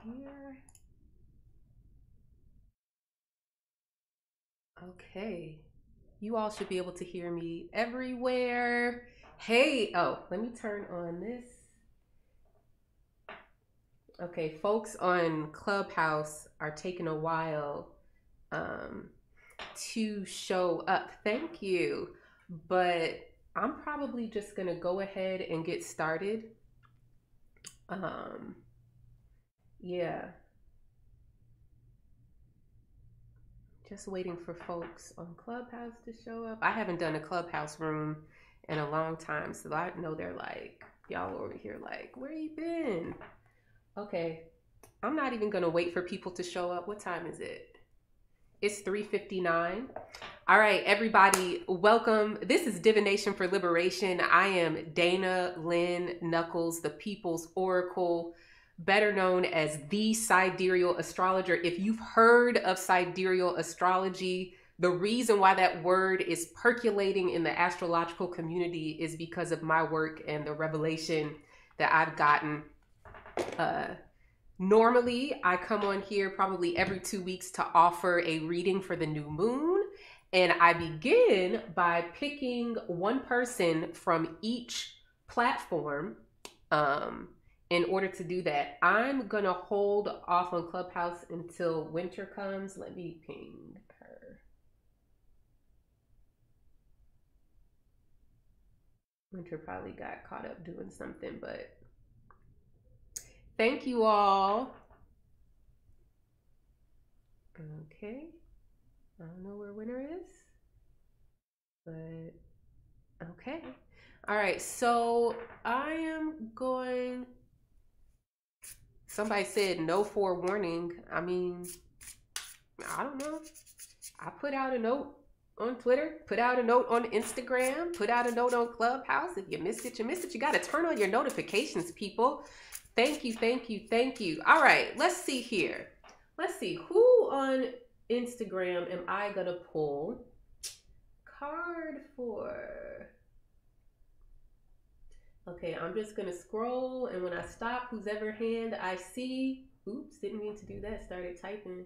here. Okay. You all should be able to hear me everywhere. Hey, oh, let me turn on this. Okay, folks on Clubhouse are taking a while to show up. Thank you. But I'm probably just going to go ahead and get started. Yeah. Just waiting for folks on Clubhouse to show up. I haven't done a Clubhouse room in a long time, so I know they're like, y'all over here like, where you been? Okay, I'm not even gonna wait for people to show up. What time is it? It's 3:59. All right, everybody, welcome. This is Divination for Liberation. I am Dayna Lynn Nuckolls, the People's Oracle, better known as the Sidereal astrologer. If you've heard of Sidereal astrology, the reason why that word is percolating in the astrological community is because of my work and the revelation that I've gotten. Normally, I come on here probably every 2 weeks to offer a reading for the new moon. And I begin by picking one person from each platform in order to do that. I'm going to hold off on Clubhouse until winter comes. Let me ping her. Winter probably got caught up doing something, but thank you all. Okay. I don't know where winter is, but okay. All right. So I am going. Somebody said no forewarning. I mean, I don't know. I put out a note on Twitter, put out a note on Instagram, put out a note on Clubhouse. If you missed it, you missed it. You got to turn on your notifications, people. Thank you, thank you, thank you. All right, let's see here. Let's see, who on Instagram am I going to pull card for? Okay, I'm just going to scroll, and when I stop, whose ever hand I see, oops, didn't mean to do that, started typing.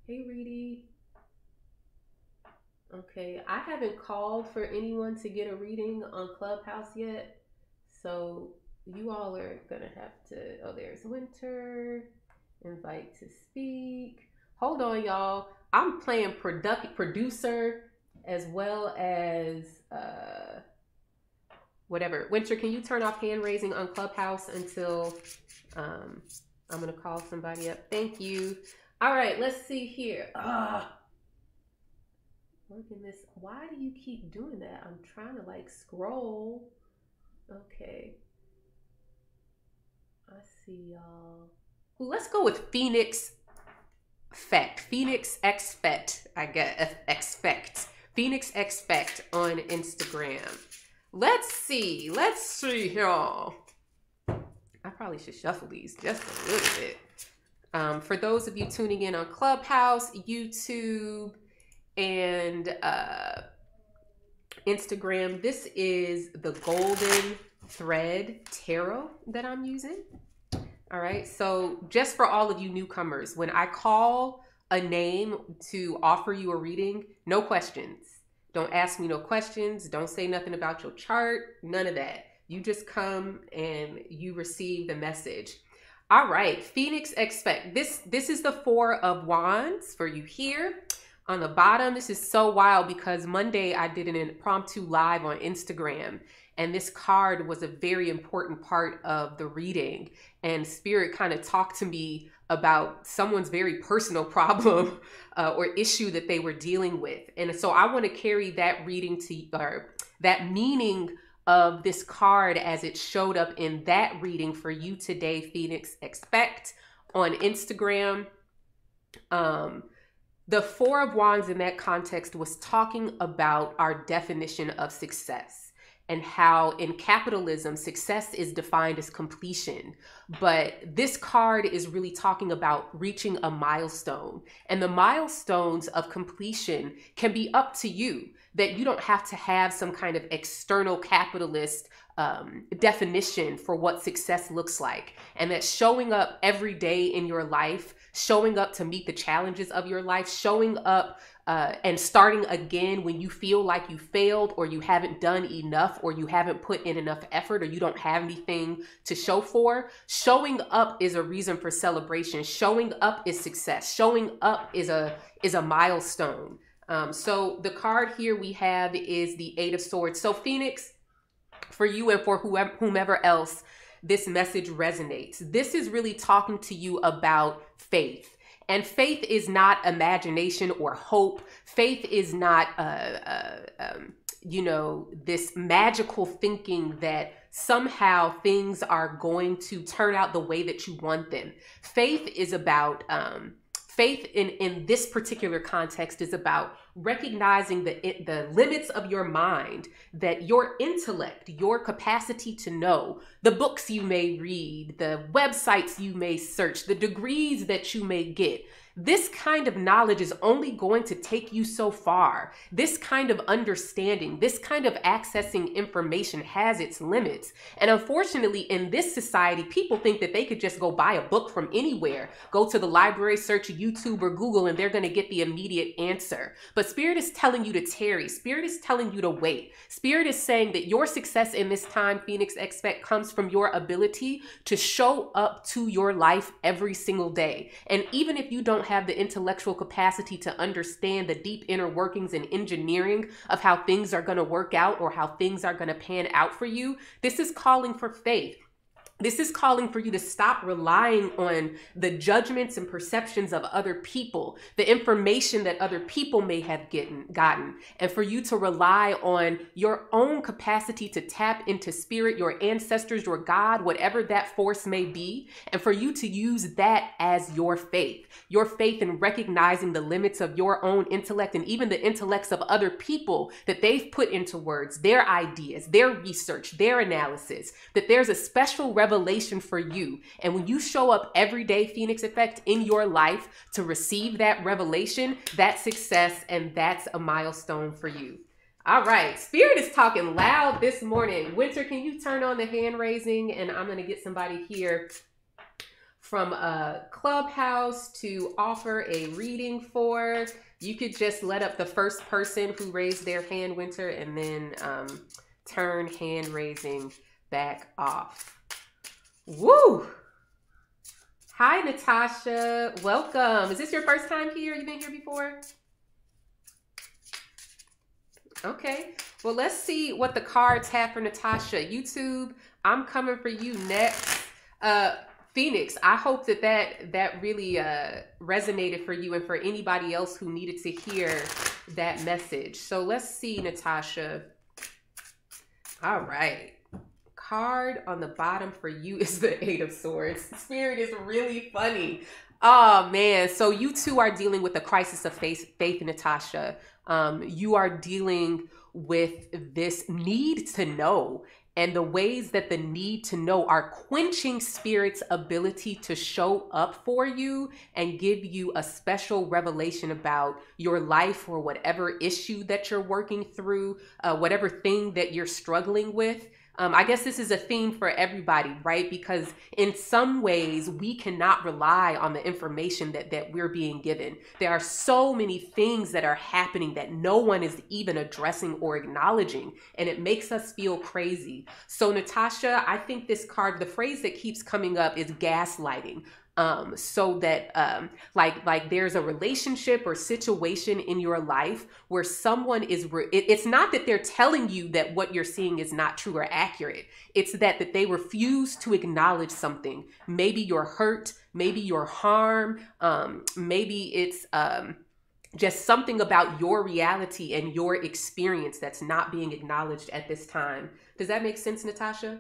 Hey, Reedy. Okay, I haven't called for anyone to get a reading on Clubhouse yet, so you all are going to have to, oh, there's Winter, invite to speak. Hold on, y'all. I'm playing producer as well as whatever. Winter, can you turn off hand raising on Clubhouse until I'm going to call somebody up? Thank you. All right, let's see here. Working this. Why do you keep doing that? I'm trying to like scroll. Okay. I see y'all. Well, let's go with Phoenix Expect. Phoenix Expect, I guess. Expect. Phoenix Expect on Instagram. Let's see y'all. I probably should shuffle these just a little bit. For those of you tuning in on Clubhouse, YouTube, and Instagram, this is the Golden Thread Tarot that I'm using. All right, so just for all of you newcomers, when I call a name to offer you a reading, no questions. Don't ask me no questions. Don't say nothing about your chart. None of that. You just come and you receive the message. All right, Phoenix Expect. This is the Four of Wands for you here. On the bottom, this is so wild because Monday I did an impromptu live on Instagram, and this card was a very important part of the reading. And Spirit kind of talked to me about someone's very personal problem or issue that they were dealing with. And so I want to carry that reading to, or that meaning of this card as it showed up in that reading for you today, Phoenix Expect, on Instagram. The Four of Wands in that context was talking about our definition of success and how in capitalism, success is defined as completion. But this card is really talking about reaching a milestone. And the milestones of completion can be up to you, that you don't have to have some kind of external capitalist definition for what success looks like. And that showing up every day in your life, showing up to meet the challenges of your life, showing up and starting again when you feel like you failed, or you haven't done enough, or you haven't put in enough effort, or you don't have anything to show for. Showing up is a reason for celebration. Showing up is success. Showing up is a milestone. So the card here we have is the Eight of Swords. So Phoenix, for you and for whomever else this message resonates, this is really talking to you about faith. And faith is not imagination or hope. Faith is not, this magical thinking that somehow things are going to turn out the way that you want them. Faith is about, faith in this particular context is about recognizing the limits of your mind, that your intellect, your capacity to know, the books you may read, the websites you may search, the degrees that you may get, this kind of knowledge is only going to take you so far. This kind of understanding, this kind of accessing information has its limits. And unfortunately, in this society, people think that they could just go buy a book from anywhere, go to the library, search YouTube or Google, and they're going to get the immediate answer. But Spirit is telling you to tarry. Spirit is telling you to wait. Spirit is saying that your success in this time, Phoenix, expect comes from your ability to show up to your life every single day. And even if you don't have the intellectual capacity to understand the deep inner workings and engineering of how things are going to work out or how things are going to pan out for you, this is calling for faith. This is calling for you to stop relying on the judgments and perceptions of other people, the information that other people may have gotten, and for you to rely on your own capacity to tap into spirit, your ancestors, your God, whatever that force may be, and for you to use that as your faith in recognizing the limits of your own intellect and even the intellects of other people that they've put into words, their ideas, their research, their analysis, that there's a special revelation for you. And when you show up every day, Phoenix Effect, in your life to receive that revelation, that's success, and that's a milestone for you. All right, Spirit is talking loud this morning. Winter, can you turn on the hand raising? And I'm going to get somebody here from a Clubhouse to offer a reading for. You could just let up the first person who raised their hand, Winter, and then turn hand raising back off. Woo! Hi, Natasha. Welcome. Is this your first time here? You've been here before? Okay. Well, let's see what the cards have for Natasha. YouTube, I'm coming for you next. Phoenix, I hope that really resonated for you and for anybody else who needed to hear that message. So let's see, Natasha. All right. Card on the bottom for you is the Eight of Swords. Spirit is really funny. Oh man, so you two are dealing with the crisis of faith, Natasha. You are dealing with this need to know, and the ways that the need to know are quenching Spirit's ability to show up for you and give you a special revelation about your life or whatever issue that you're working through, whatever thing that you're struggling with. I guess this is a theme for everybody, right? Because in some ways, we cannot rely on the information that we're being given. There are so many things that are happening that no one is even addressing or acknowledging, and it makes us feel crazy. So Natasha, I think this card, the phrase that keeps coming up is gaslighting. So that like there's a relationship or situation in your life where someone is, it's not that they're telling you that what you're seeing is not true or accurate. It's that they refuse to acknowledge something. Maybe you're hurt, maybe you're harmed, maybe it's just something about your reality and your experience that's not being acknowledged at this time. Does that make sense, Natasha?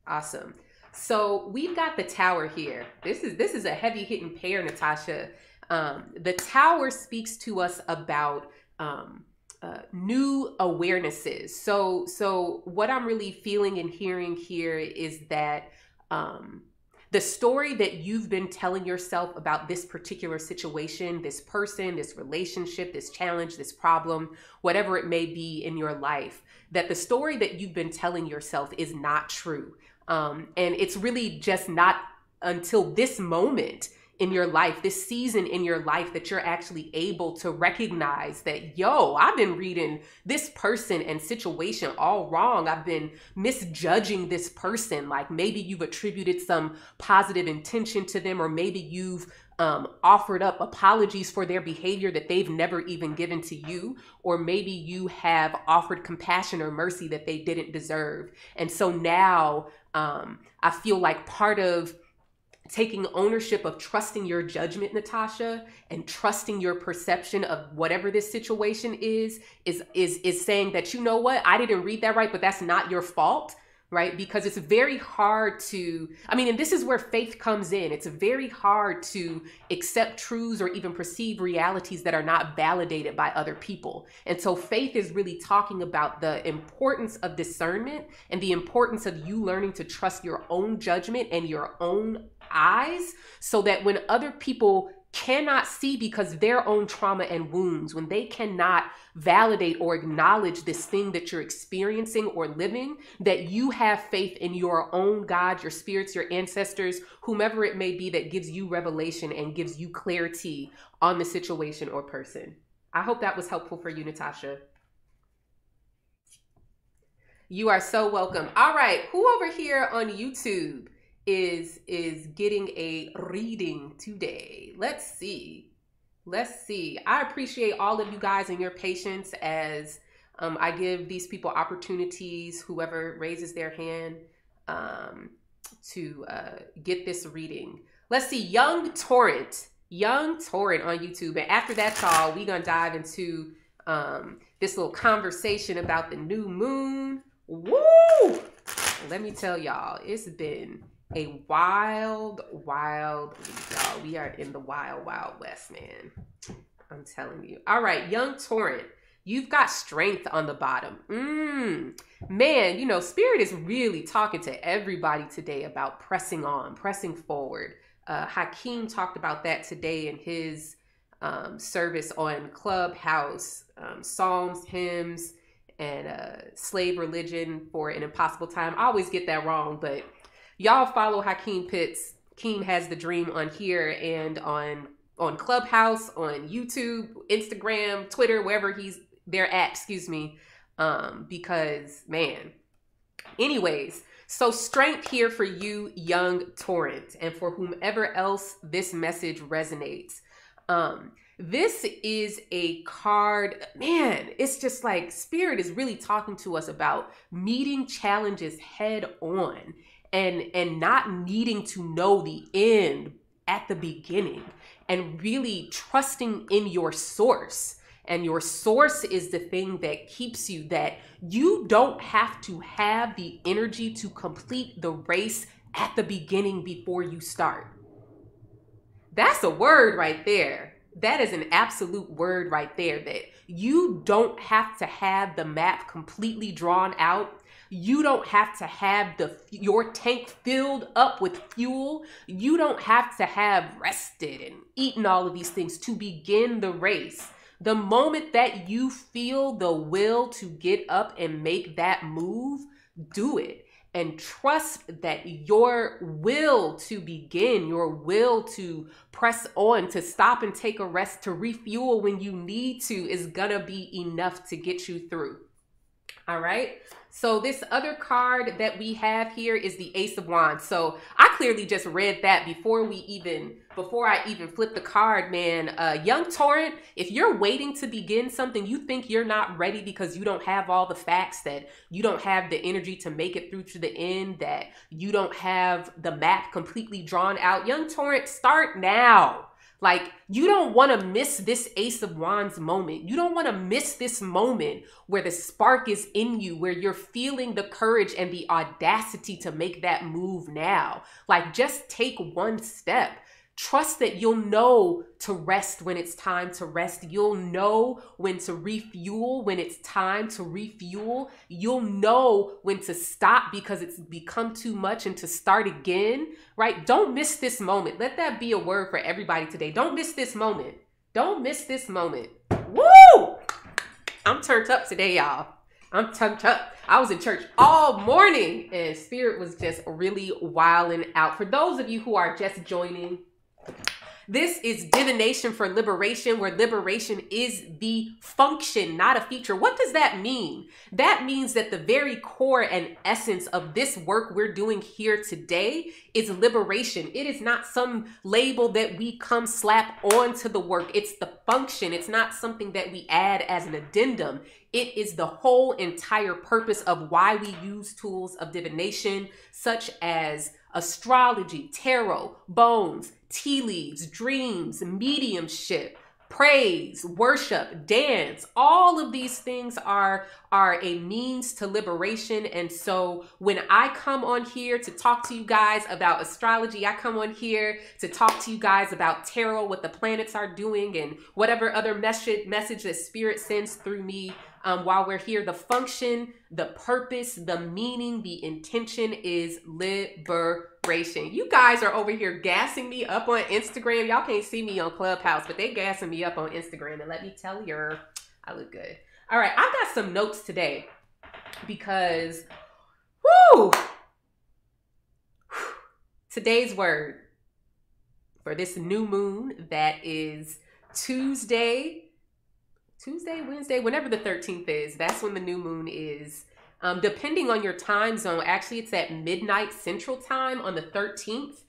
Awesome. So we've got the Tower here. This is a heavy hitting pair, Natasha. The Tower speaks to us about new awarenesses. So what I'm really feeling and hearing here is that The story that you've been telling yourself about this particular situation, this person, this relationship, this challenge, this problem, whatever it may be in your life, that the story that you've been telling yourself is not true. And it's really just not until this moment in your life, this season in your life, that you're actually able to recognize that, yo, I've been reading this person and situation all wrong. I've been misjudging this person. Like maybe you've attributed some positive intention to them, or maybe you've offered up apologies for their behavior that they've never even given to you, or maybe you have offered compassion or mercy that they didn't deserve. And so now I feel like part of taking ownership of trusting your judgment, Natasha, and trusting your perception of whatever this situation is saying that, you know what, I didn't read that right, but that's not your fault, right? Because it's very hard to, and this is where faith comes in. It's very hard to accept truths or even perceive realities that are not validated by other people. And so faith is really talking about the importance of discernment and the importance of you learning to trust your own judgment and your own eyes, so that when other people cannot see because of their own trauma and wounds, when they cannot validate or acknowledge this thing that you're experiencing or living, that you have faith in your own God, your spirits, your ancestors, whomever it may be, that gives you revelation and gives you clarity on the situation or person. I hope that was helpful for you, Natasha. You are so welcome. All right, who over here on YouTube is getting a reading today? Let's see. I appreciate all of you guys and your patience as I give these people opportunities, whoever raises their hand, to get this reading. Let's see, Young Torrent on YouTube. And after that, y'all, we gonna dive into this little conversation about the new moon. Woo! Let me tell y'all, it's been a wild week, y'all. We are in the wild west, man. I'm telling you. All right, Young Torrent, you've got strength on the bottom. Man, Spirit is really talking to everybody today about pressing on, pressing forward. Hakeem talked about that today in his service on Clubhouse. Psalms, hymns, and slave religion for an impossible time. I always get that wrong, but y'all follow Hakeem Pitts. Hakeem Has the Dream on here and on Clubhouse, on YouTube, Instagram, Twitter, wherever they're at, because, man. Anyways, so strength here for you, Young Torrent, and for whomever else this message resonates. This is a card, man, it's just like Spirit is really talking to us about meeting challenges head on and not needing to know the end at the beginning, and really trusting in your source. And your source is the thing that keeps you, that you don't have to have the energy to complete the race at the beginning before you start. That's a word right there. That is an absolute word right there, that you don't have to have the map completely drawn out. You don't have to have your tank filled up with fuel. You don't have to have rested and eaten all of these things to begin the race. The moment that you feel the will to get up and make that move, do it. And trust that your will to begin, your will to press on, to stop and take a rest, to refuel when you need to, is gonna be enough to get you through. All right. So this other card that we have here is the Ace of Wands. So I clearly just read that before I even flipped the card, man. Young Torrent, if you're waiting to begin something, you think you're not ready because you don't have all the facts, that you don't have the energy to make it through to the end, that you don't have the map completely drawn out. Young Torrent, start now. Like, you don't want to miss this Ace of Wands moment. You don't want to miss this moment where the spark is in you, where you're feeling the courage and the audacity to make that move now. Like, just take one step. Trust that you'll know to rest when it's time to rest. You'll know when to refuel when it's time to refuel. You'll know when to stop because it's become too much and to start again, right? Don't miss this moment. Let that be a word for everybody today. Don't miss this moment. Don't miss this moment. Woo! I'm turned up today, y'all. I'm turned up. I was in church all morning and Spirit was just really wilding out. For those of you who are just joining, this is divination for liberation, where liberation is the function, not a feature. What does that mean? That means that the very core and essence of this work we're doing here today is liberation. It is not some label that we come slap onto the work. It's the function. It's not something that we add as an addendum. It is the whole entire purpose of why we use tools of divination, such as astrology, tarot, bones, tea leaves, dreams, mediumship, praise, worship, dance. All of these things are a means to liberation. And so when I come on here to talk to you guys about astrology, I come on here to talk to you guys about tarot, what the planets are doing, and whatever other message that Spirit sends through me while we're here. The function, the purpose, the meaning, the intention is liberation. You guys are over here gassing me up on Instagram. Y'all can't see me on Clubhouse, but they gassing me up on Instagram. And let me tell you, I look good. All right, I've got some notes today because, whoo, today's word for this new moon that is Tuesday, Wednesday, whenever the 13th is, that's when the new moon is. Depending on your time zone, actually it's at midnight Central Time on the 13th.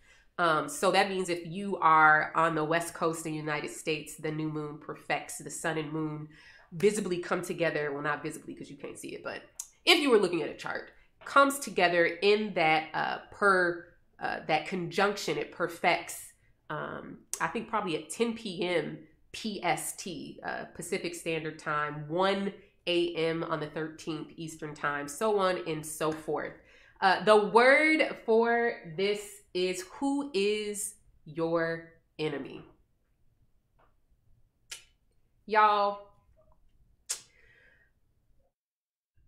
So that means if you are on the West Coast of the United States, the new moon perfects the sun and moon visibly come together. Well, not visibly because you can't see it, but if you were looking at a chart, comes together in that that conjunction. It perfects, I think probably at 10 p.m. PST, Pacific Standard Time, 1 a.m. on the 13th Eastern Time, so on and so forth. The word for this is, who is your enemy? Y'all,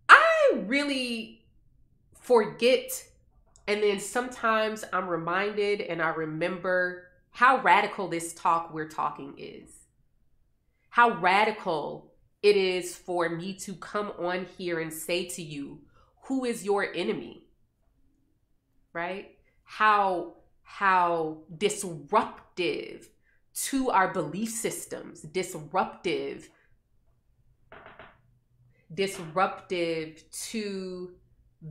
I really forget, and then sometimes I'm reminded and I remember how radical this talk we're talking is. How radical it is for me to come on here and say to you, who is your enemy? Right? How disruptive to our belief systems, disruptive to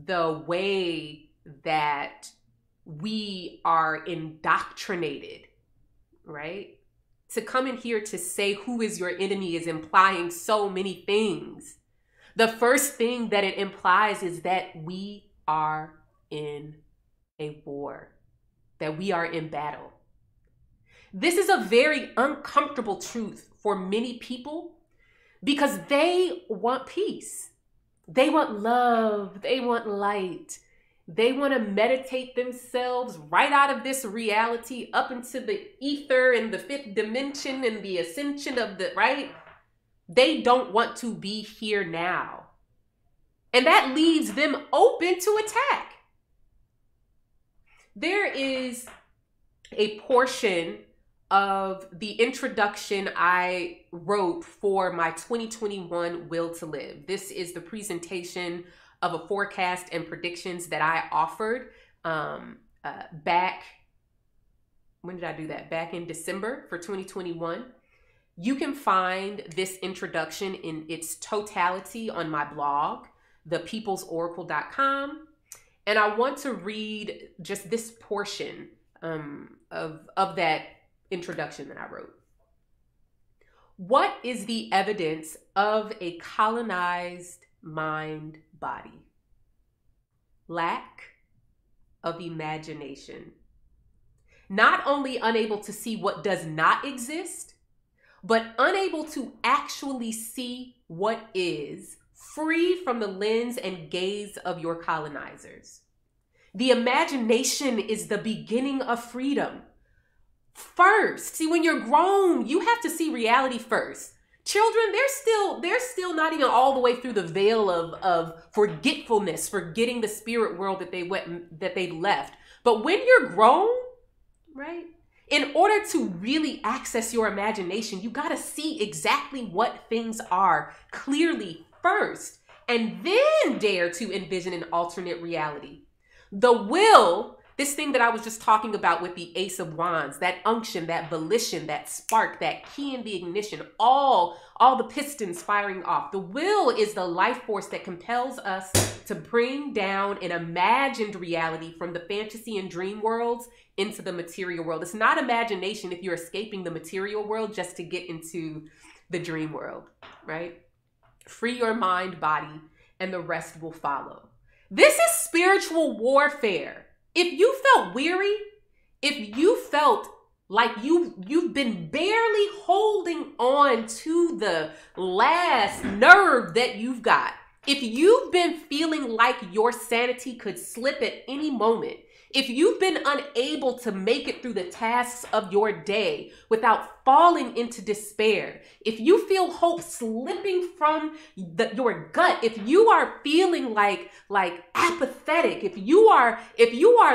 the way that we are indoctrinated, right? To come in here to say who is your enemy is implying so many things. The first thing that it implies is that we are in a war, that we are in battle. This is a very uncomfortable truth for many people because they want peace. They want love. They want light. They want to meditate themselves right out of this reality up into the ether and the fifth dimension and the ascension of the, right? They don't want to be here now. And that leaves them open to attack. There is a portion of the introduction I wrote for my 2021 Will to Live. This is the presentation of a forecast and predictions that I offered back, when did I do that? Back in December for 2021. You can find this introduction in its totality on my blog, thepeoplesoracle.com. And I want to read just this portion of that introduction that I wrote. What is the evidence of a colonized mind body? Lack of imagination. Not only unable to see what does not exist, but unable to actually see what is, free from the lens and gaze of your colonizers. The imagination is the beginning of freedom. first. See, when you're grown, you have to see reality first. Children, they're still not even all the way through the veil of forgetfulness, forgetting the spirit world that they left. But when you're grown, right? In order to really access your imagination, you got to see exactly what things are clearly first, and then dare to envision an alternate reality. The will, this thing that I was just talking about with the Ace of Wands, that unction, that volition, that spark, that key in the ignition, all the pistons firing off. The will is the life force that compels us to bring down an imagined reality from the fantasy and dream worlds into the material world. It's not imagination if you're escaping the material world just to get into the dream world, right? Free your mind, body, and the rest will follow. This is spiritual warfare. If you felt weary, if you felt like you've been barely holding on to the last nerve that you've got, if you've been feeling like your sanity could slip at any moment, if you've been unable to make it through the tasks of your day without falling into despair, if you feel hope slipping from your gut, if you are feeling like apathetic, if you are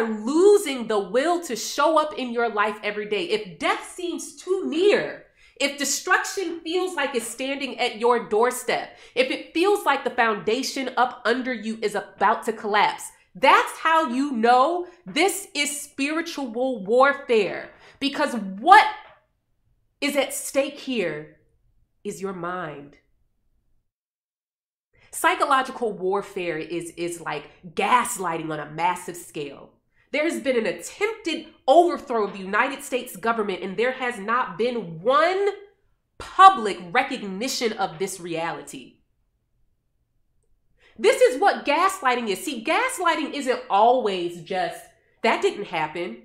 losing the will to show up in your life every day, if death seems too near, if destruction feels like it's standing at your doorstep, if it feels like the foundation up under you is about to collapse, that's how you know this is spiritual warfare. Because what is at stake here is your mind. Psychological warfare is like gaslighting on a massive scale. There has been an attempted overthrow of the United States government, and there has not been one public recognition of this reality. This is what gaslighting is. See, gaslighting isn't always just, that didn't happen.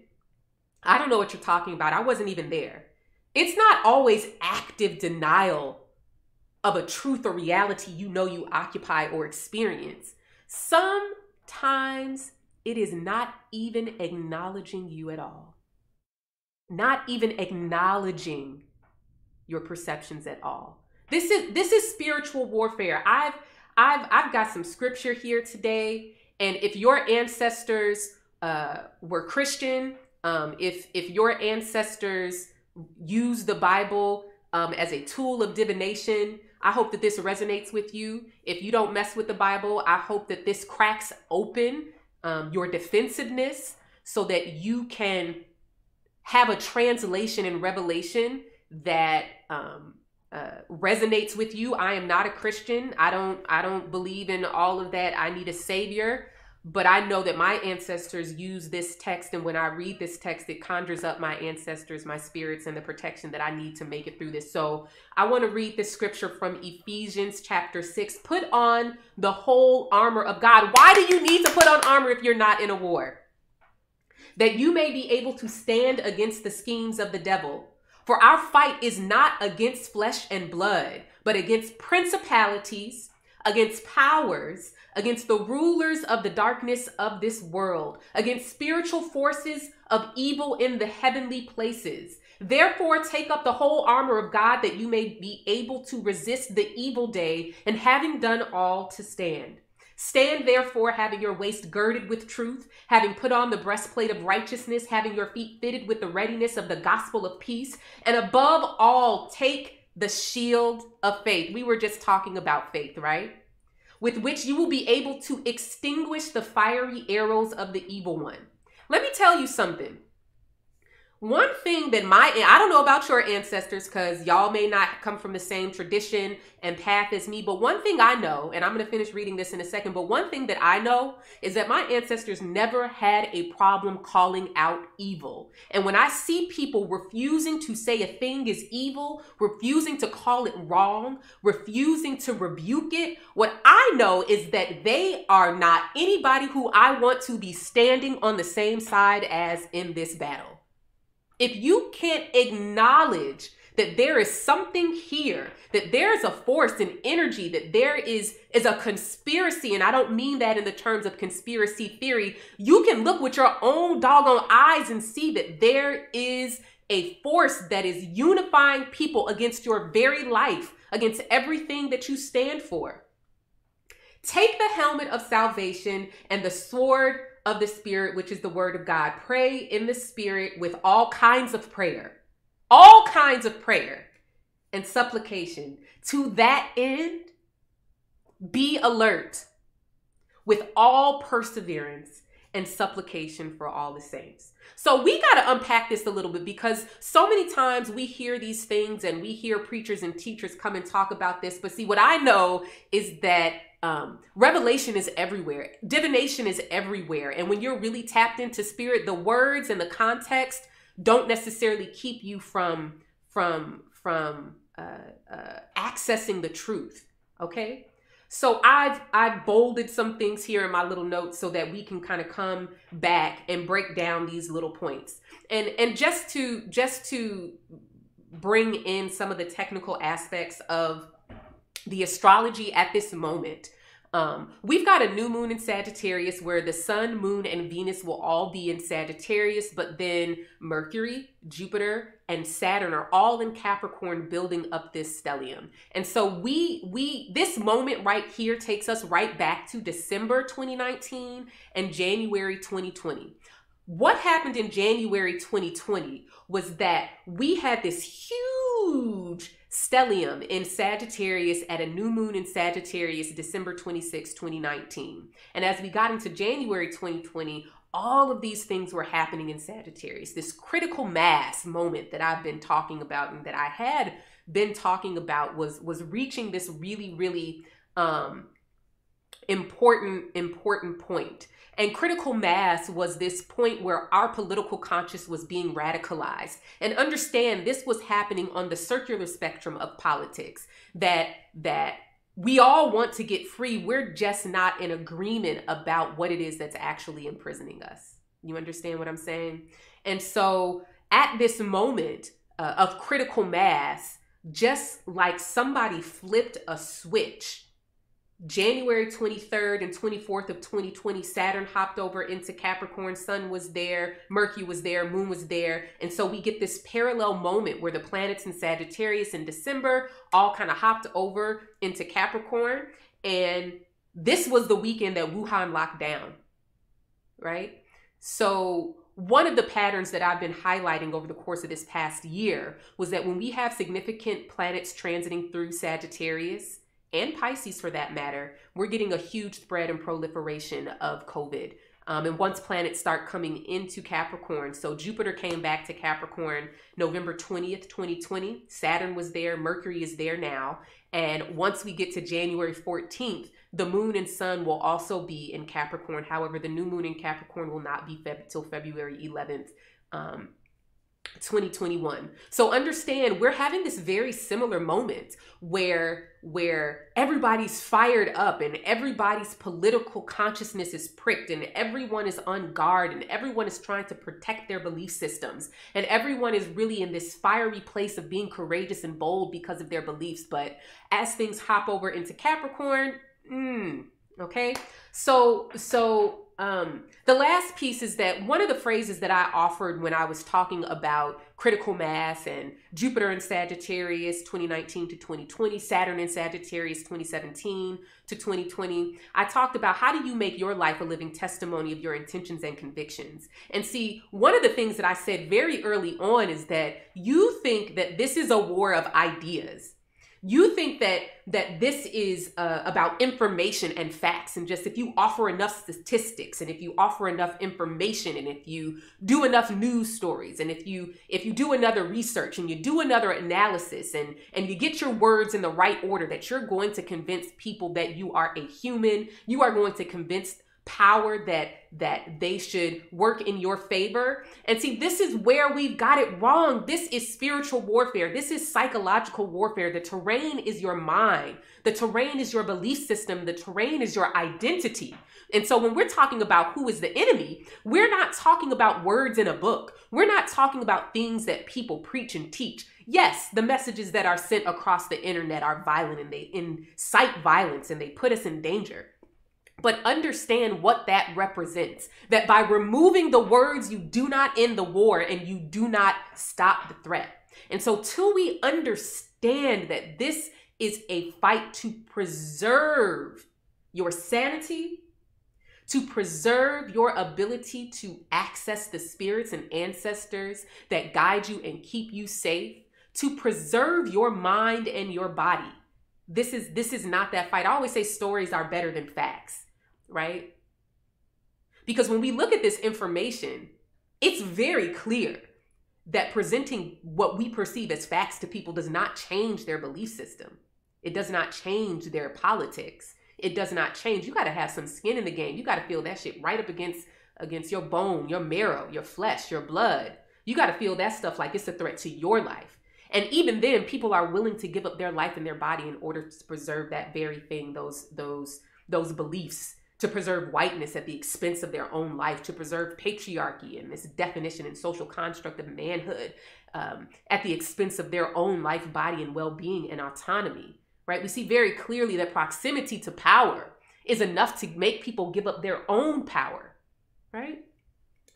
I don't know what you're talking about. I wasn't even there. It's not always active denial of a truth or reality you know you occupy or experience. Sometimes it is not even acknowledging you at all. Not even acknowledging your perceptions at all. This is spiritual warfare. I've got some scripture here today, and if your ancestors were Christian, if your ancestors used the Bible as a tool of divination, I hope that this resonates with you. If you don't mess with the Bible, I hope that this cracks open your defensiveness so that you can have a translation and revelation that resonates with you. I am not a Christian. I don't believe in all of that. I need a savior, but I know that my ancestors use this text, and when I read this text, it conjures up my ancestors, my spirits, and the protection that I need to make it through this. So I want to read this scripture from Ephesians chapter 6. Put on the whole armor of God. Why do you need to put on armor if you're not in a war? That you may be able to stand against the schemes of the devil. For our fight is not against flesh and blood, but against principalities, against powers, against the rulers of the darkness of this world, against spiritual forces of evil in the heavenly places. Therefore, take up the whole armor of God that you may be able to resist the evil day, and having done all, to stand. Stand therefore, having your waist girded with truth, having put on the breastplate of righteousness, having your feet fitted with the readiness of the gospel of peace, and above all, take the shield of faith. We were just talking about faith, right? With which you will be able to extinguish the fiery arrows of the evil one. Let me tell you something. One thing that I don't know about your ancestors, because y'all may not come from the same tradition and path as me, but one thing I know, and I'm going to finish reading this in a second, but one thing that I know is that my ancestors never had a problem calling out evil. And when I see people refusing to say a thing is evil, refusing to call it wrong, refusing to rebuke it, what I know is that they are not anybody who I want to be standing on the same side as in this battle. If you can't acknowledge that there is something here, that there is a force and energy, that there is a conspiracy, and I don't mean that in the terms of conspiracy theory, you can look with your own doggone eyes and see that there is a force that is unifying people against your very life, against everything that you stand for. Take the helmet of salvation and the sword of the Spirit, which is the word of God. Pray in the Spirit with all kinds of prayer and supplication. To that end, be alert with all perseverance and supplication for all the saints. So we got to unpack this a little bit, because so many times we hear these things and we hear preachers and teachers come and talk about this. But see, what I know is that revelation is everywhere. Divination is everywhere. And when you're really tapped into spirit, the words and the context don't necessarily keep you from accessing the truth. Okay. So I've bolded some things here in my little notes so that we can kind of come back and break down these little points. And just to bring in some of the technical aspects of the astrology at this moment. We've got a new moon in Sagittarius where the sun, moon, and Venus will all be in Sagittarius, but then Mercury, Jupiter, and Saturn are all in Capricorn, building up this stellium. And so this moment right here takes us right back to December 2019 and January 2020. What happened in January 2020 was that we had this huge stellium in Sagittarius at a new moon in Sagittarius, December 26, 2019. And as we got into January 2020, all of these things were happening in Sagittarius. This critical mass moment that I've been talking about and that I had been talking about was reaching this really, really important point. And critical mass was this point where our political conscience was being radicalized. And understand, this was happening on the circular spectrum of politics, that we all want to get free. We're just not in agreement about what it is that's actually imprisoning us. You understand what I'm saying? And so at this moment of critical mass, just like somebody flipped a switch, January 23rd and 24th of 2020, Saturn hopped over into Capricorn, Sun was there, Mercury was there, Moon was there. And so we get this parallel moment where the planets in Sagittarius in December all kind of hopped over into Capricorn. And this was the weekend that Wuhan locked down, right? So one of the patterns that I've been highlighting over the course of this past year was that when we have significant planets transiting through Sagittarius, and Pisces for that matter, we're getting a huge spread and proliferation of COVID. And once planets start coming into Capricorn, so Jupiter came back to Capricorn November 20th, 2020. Saturn was there. Mercury is there now. And once we get to January 14th, the moon and sun will also be in Capricorn. However, the new moon in Capricorn will not be till February 11th, 2021. So understand, we're having this very similar moment where everybody's fired up and everybody's political consciousness is pricked and everyone is on guard and everyone is trying to protect their belief systems and everyone is really in this fiery place of being courageous and bold because of their beliefs. But as things hop over into Capricorn, okay, so the last piece is that one of the phrases that I offered when I was talking about critical mass and Jupiter in Sagittarius 2019 to 2020, Saturn in Sagittarius 2017 to 2020, I talked about how do you make your life a living testimony of your intentions and convictions. And see, one of the things that I said very early on is that you think that this is a war of ideas. You think that this is about information and facts, and just if you offer enough statistics and if you offer enough information and if you do enough news stories and if you do another research and you do another analysis and you get your words in the right order, that you're going to convince people that you are a human. You are going to convince power that they should work in your favor. And see, this is where we've got it wrong. This is spiritual warfare. This is psychological warfare. The terrain is your mind. The terrain is your belief system. The terrain is your identity. And so when we're talking about who is the enemy, we're not talking about words in a book. We're not talking about things that people preach and teach. Yes, the messages that are sent across the internet are violent and they incite violence and they put us in danger. but understand what that represents. That by removing the words, you do not end the war and you do not stop the threat. And so till we understand that this is a fight to preserve your sanity, to preserve your ability to access the spirits and ancestors that guide you and keep you safe, to preserve your mind and your body. This is not that fight. I always say stories are better than facts, right? Because when we look at this information, it's very clear that presenting what we perceive as facts to people does not change their belief system. It does not change their politics. It does not change. You got to have some skin in the game. You got to feel that shit right up against your bone, your marrow, your flesh, your blood. You got to feel that stuff like it's a threat to your life. And even then, people are willing to give up their life and their body in order to preserve that very thing, those beliefs, to preserve whiteness at the expense of their own life, to preserve patriarchy and this definition and social construct of manhood at the expense of their own life, body, and well-being and autonomy. Right? We see very clearly that proximity to power is enough to make people give up their own power, right?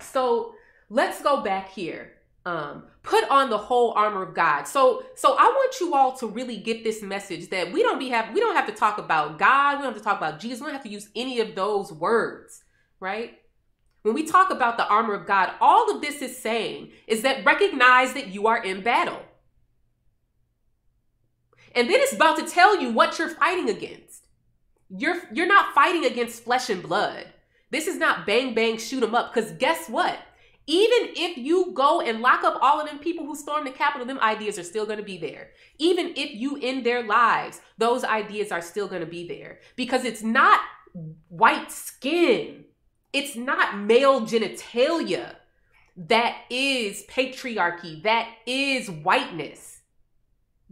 So let's go back here. Put on the whole armor of God. So I want you all to really get this message that we don't have to talk about God. We don't have to talk about Jesus. We don't have to use any of those words, right? When we talk about the armor of God, all of this is saying is that recognize that you are in battle. And then it's about to tell you what you're fighting against. You're not fighting against flesh and blood. This is not bang, bang, shoot 'em up. Because guess what? Even if you go and lock up all of them people who stormed the Capitol, them ideas are still going to be there. Even if you end their lives, those ideas are still going to be there. Because it's not white skin. It's not male genitalia that is patriarchy, that is whiteness.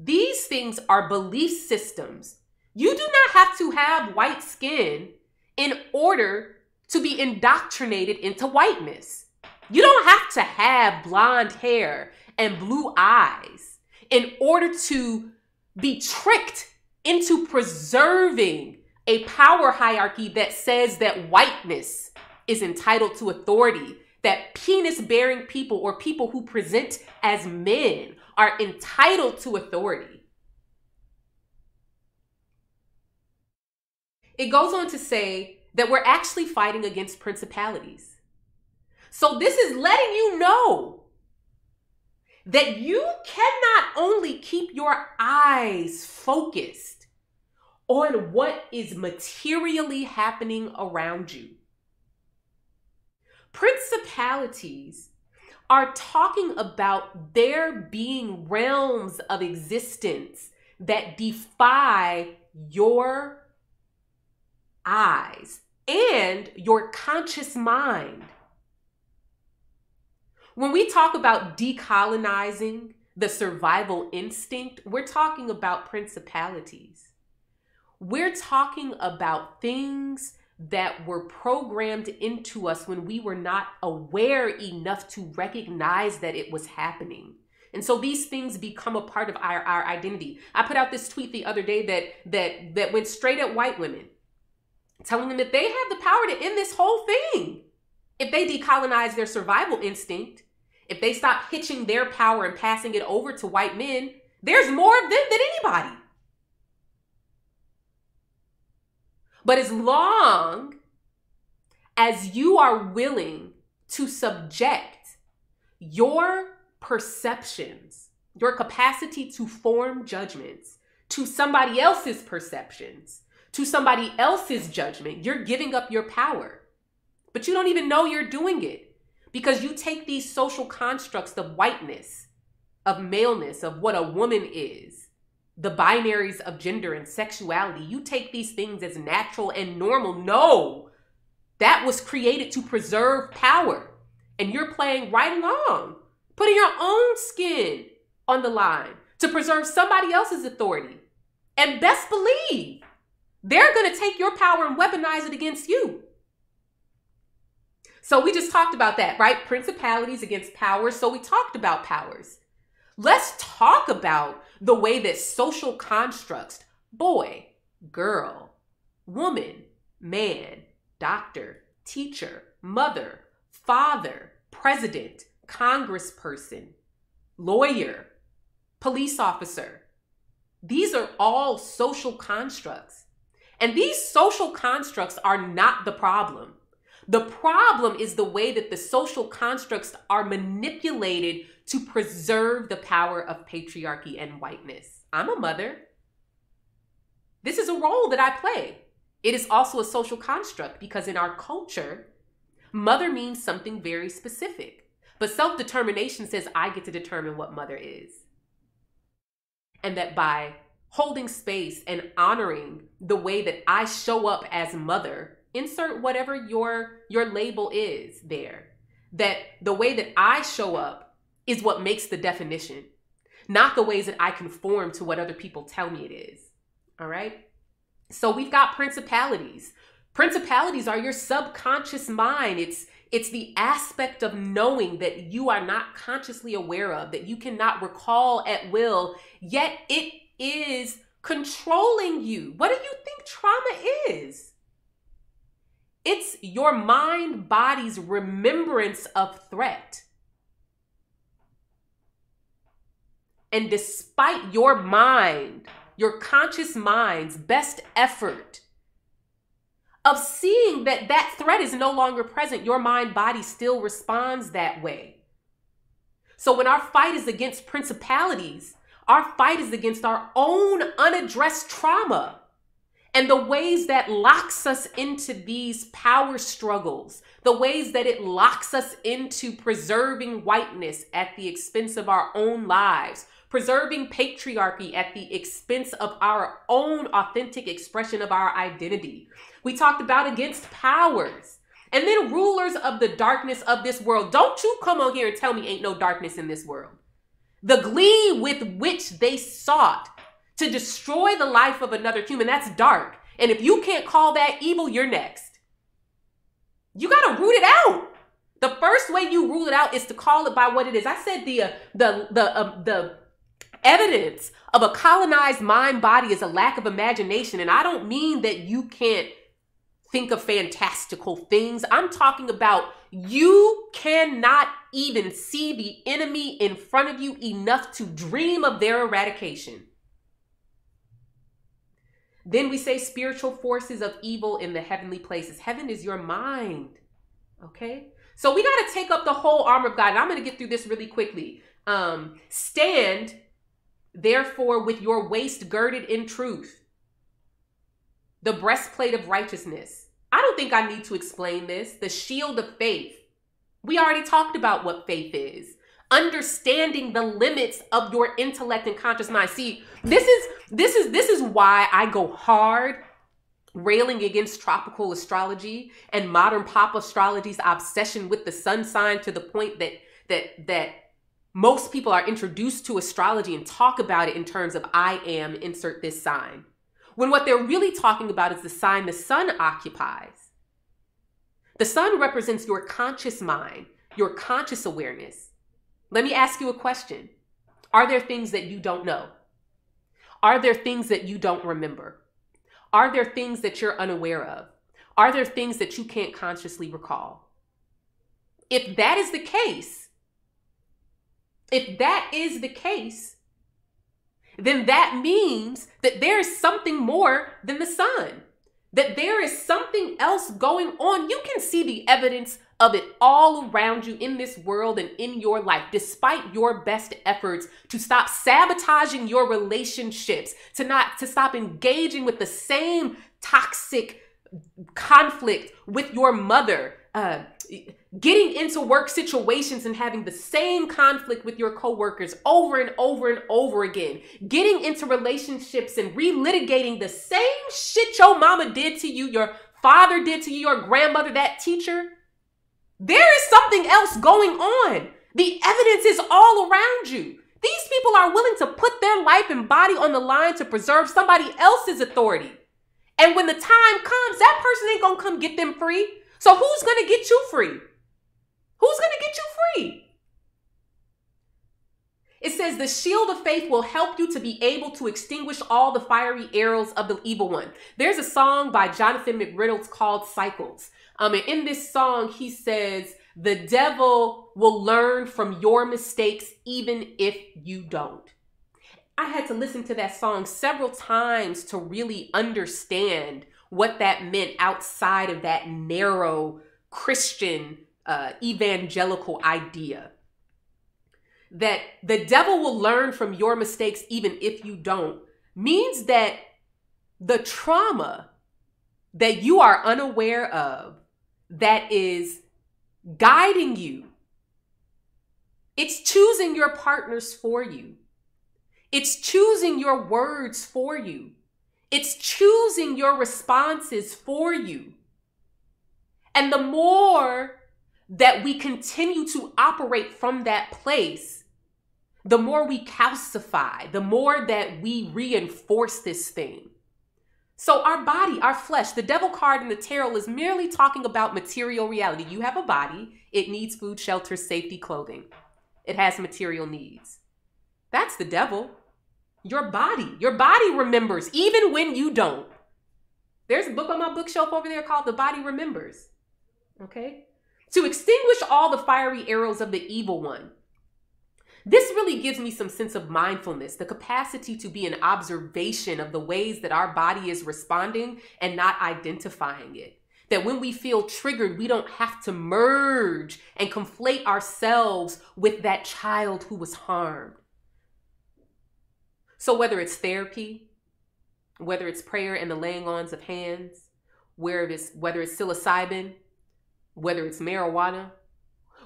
These things are belief systems. You do not have to have white skin in order to be indoctrinated into whiteness. You don't have to have blonde hair and blue eyes in order to be tricked into preserving a power hierarchy that says that whiteness is entitled to authority, that penis-bearing people or people who present as men are entitled to authority. It goes on to say that we're actually fighting against principalities. So this is letting you know that you cannot only keep your eyes focused on what is materially happening around you. Principalities are talking about there being realms of existence that defy your eyes and your conscious mind. When we talk about decolonizing the survival instinct, we're talking about principalities. We're talking about things that were programmed into us when we were not aware enough to recognize that it was happening. And so these things become a part of our identity. I put out this tweet the other day that went straight at white women, telling them that they have the power to end this whole thing. If they decolonize their survival instinct, if they stop hitching their power and passing it over to white men, there's more of them than anybody. But as long as you are willing to subject your perceptions, your capacity to form judgments to somebody else's perceptions, to somebody else's judgment, you're giving up your power. But you don't even know you're doing it because you take these social constructs of whiteness, of maleness, of what a woman is, the binaries of gender and sexuality. You take these things as natural and normal. No, that was created to preserve power. And you're playing right along, putting your own skin on the line to preserve somebody else's authority. And best believe, they're going to take your power and weaponize it against you. So we just talked about that, right? Principalities against powers. So we talked about powers. Let's talk about the way that social constructs, boy, girl, woman, man, doctor, teacher, mother, father, president, congressperson, lawyer, police officer. These are all social constructs. And these social constructs are not the problem. The problem is the way that the social constructs are manipulated to preserve the power of patriarchy and whiteness. I'm a mother. This is a role that I play. It is also a social construct because in our culture, mother means something very specific. But self-determination says I get to determine what mother is. And that by holding space and honoring the way that I show up as mother, insert whatever your label is there, that the way that I show up is what makes the definition, not the ways that I conform to what other people tell me it is. All right. So we've got principalities. Principalities are your subconscious mind. It's the aspect of knowing that you are not consciously aware of, that you cannot recall at will, yet it is controlling you. What do you think trauma is? It's your mind body's remembrance of threat. And despite your mind, your conscious mind's best effort of seeing that that threat is no longer present, your mind body still responds that way. So when our fight is against principalities, our fight is against our own unaddressed trauma and the ways that locks us into these power struggles, the ways that it locks us into preserving whiteness at the expense of our own lives, preserving patriarchy at the expense of our own authentic expression of our identity. We talked about against powers and then rulers of the darkness of this world. Don't you come on here and tell me ain't no darkness in this world. The glee with which they sought to destroy the life of another human, that's dark. And if you can't call that evil, you're next. You got to root it out. The first way you rule it out is to call it by what it is. I said the evidence of a colonized mind body is a lack of imagination. And I don't mean that you can't think of fantastical things. I'm talking about you cannot even see the enemy in front of you enough to dream of their eradication. Then we say spiritual forces of evil in the heavenly places. Heaven is your mind. Okay? So we got to take up the whole armor of God. And I'm going to get through this really quickly. Stand, therefore, with your waist girded in truth, the breastplate of righteousness. I don't think I need to explain this. The shield of faith. We already talked about what faith is. Understanding the limits of your intellect and conscious mind. See, this is why I go hard railing against tropical astrology and modern pop astrology's obsession with the sun sign, to the point that most people are introduced to astrology and talk about it in terms of I am, insert this sign. When what they're really talking about is the sign the sun occupies. The sun represents your conscious mind, your conscious awareness. Let me ask you a question. Are there things that you don't know? Are there things that you don't remember? Are there things that you're unaware of? Are there things that you can't consciously recall? If that is the case, then that means that there is something more than the sun, that there is something else going on. You can see the evidence of it all around you in this world and in your life, despite your best efforts to stop sabotaging your relationships, to stop engaging with the same toxic conflict with your mother, getting into work situations and having the same conflict with your coworkers over and over and over again, getting into relationships and relitigating the same shit your mama did to you, your father did to you, your grandmother, that teacher. There is something else going on. The evidence is all around you. These people are willing to put their life and body on the line to preserve somebody else's authority. And when the time comes, that person ain't gonna come get them free. So who's gonna get you free? Who's gonna get you free? It says the shield of faith will help you to be able to extinguish all the fiery arrows of the evil one. There's a song by Jonathan McReynolds called Cycles. And in this song, he says, the devil will learn from your mistakes even if you don't. I had to listen to that song several times to really understand what that meant outside of that narrow Christian evangelical idea. That the devil will learn from your mistakes even if you don't means that the trauma that you are unaware of that is guiding you, it's choosing your partners for you. It's choosing your words for you. It's choosing your responses for you. And the more that we continue to operate from that place, the more we calcify, the more that we reinforce this thing. So our body, our flesh, the devil card in the tarot is merely talking about material reality. You have a body. It needs food, shelter, safety, clothing. It has material needs. That's the devil. Your body remembers even when you don't. There's a book on my bookshelf over there called The Body Remembers. Okay? To extinguish all the fiery arrows of the evil one. This really gives me some sense of mindfulness, the capacity to be an observation of the ways that our body is responding and not identifying it. That when we feel triggered, we don't have to merge and conflate ourselves with that child who was harmed. So whether it's therapy, whether it's prayer and the laying on of hands, whether it's psilocybin, whether it's marijuana,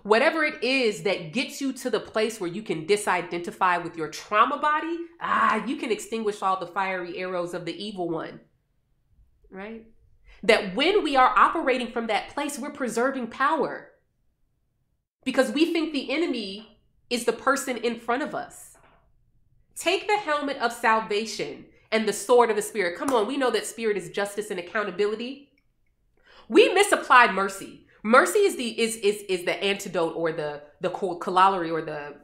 whatever it is that gets you to the place where you can disidentify with your trauma body, you can extinguish all the fiery arrows of the evil one, right? That when we are operating from that place, we're preserving power because we think the enemy is the person in front of us. Take the helmet of salvation and the sword of the Spirit. Come on, we know that Spirit is justice and accountability. We misapplied mercy. Mercy is the antidote or the corollary or the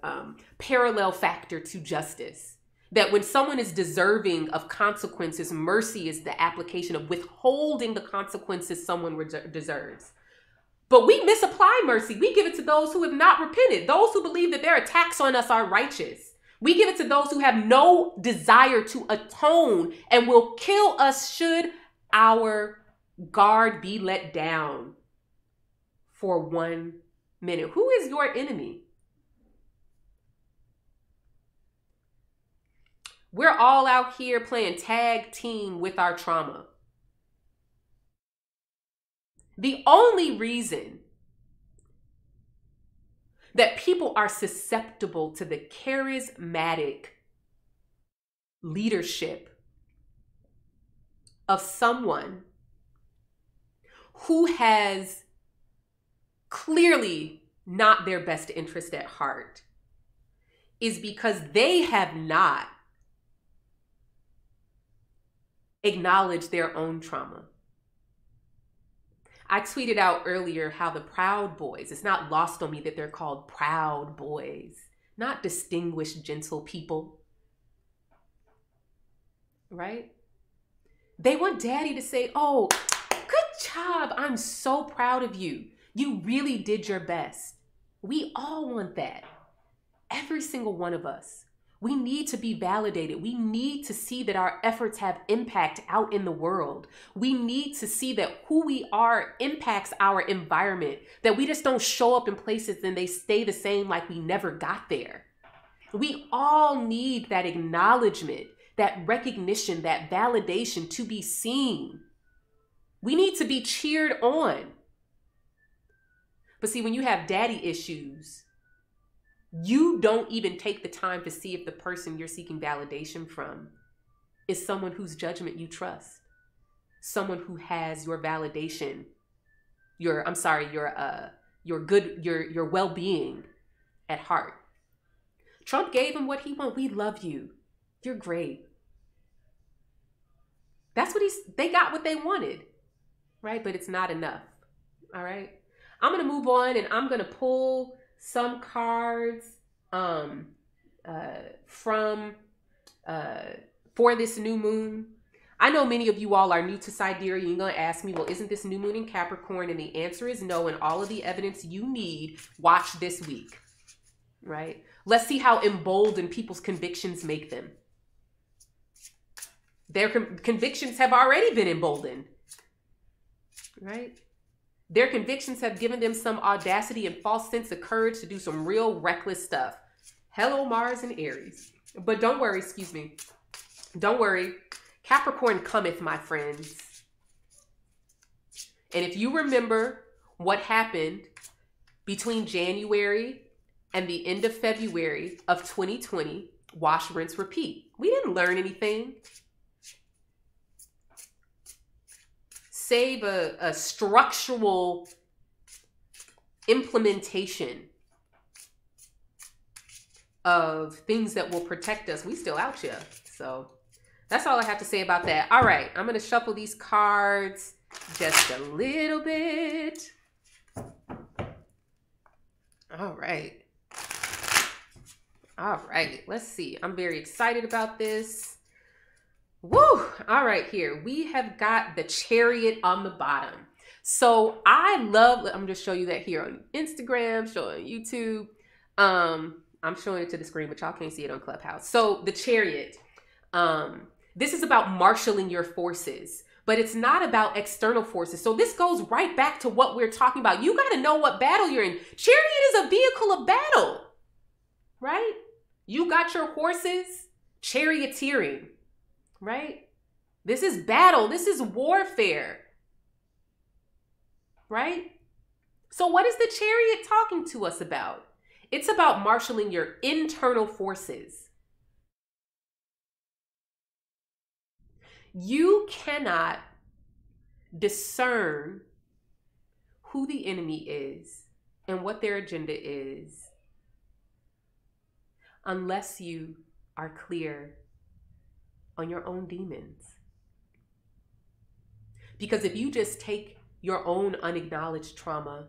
parallel factor to justice. That when someone is deserving of consequences, mercy is the application of withholding the consequences someone deserves. But we misapply mercy. We give it to those who have not repented, those who believe that their attacks on us are righteous. We give it to those who have no desire to atone and will kill us should our guard be let down for 1 minute. Who is your enemy? We're all out here playing tag team with our trauma. The only reason that people are susceptible to the charismatic leadership of someone who has clearly not their best interest at heart is because they have not acknowledged their own trauma. I tweeted out earlier how the Proud Boys, it's not lost on me that they're called Proud Boys, not distinguished, gentle people, right? They want daddy to say, oh, good job. I'm so proud of you. You really did your best. We all want that. Every single one of us. We need to be validated. We need to see that our efforts have impact out in the world. We need to see that who we are impacts our environment, that we just don't show up in places and they stay the same like we never got there. We all need that acknowledgement, that recognition, that validation to be seen. We need to be cheered on. But see, when you have daddy issues, you don't even take the time to see if the person you're seeking validation from is someone whose judgment you trust, someone who has your validation, your well-being at heart. Trump gave him what he wanted. We love you. You're great. That's what they got what they wanted, right? But it's not enough. All right. I'm going to move on and I'm going to pull some cards for this new moon. I know many of you all are new to Sidereal. You're going to ask me, well, isn't this new moon in Capricorn? And the answer is no. And all of the evidence you need, watch this week, right? Let's see how emboldened people's convictions make them. Their convictions have already been emboldened, right? Their convictions have given them some audacity and false sense of courage to do some real reckless stuff. Hello, Mars and Aries. But don't worry, excuse me. Don't worry. Capricorn cometh, my friends. And if you remember what happened between January and the end of February of 2020, wash, rinse, repeat. We didn't learn anything. Save a structural implementation of things that will protect us. We still out here. So that's all I have to say about that. All right, I'm going to shuffle these cards just a little bit. All right. All right, let's see. I'm very excited about this. Woo! All right, here we have got the Chariot on the bottom. So I love, I'm just show you that here on Instagram, showing YouTube. I'm showing it to the screen, but y'all can't see it on Clubhouse. So the Chariot, this is about marshaling your forces, but it's not about external forces. So this goes right back to what we're talking about. You got to know what battle you're in. Chariot is a vehicle of battle, right? You got your horses charioteering, right? This is battle. This is warfare, right? So what is the Chariot talking to us about? It's about marshaling your internal forces. You cannot discern who the enemy is and what their agenda is unless you are clear on your own demons. Because if you just take your own unacknowledged trauma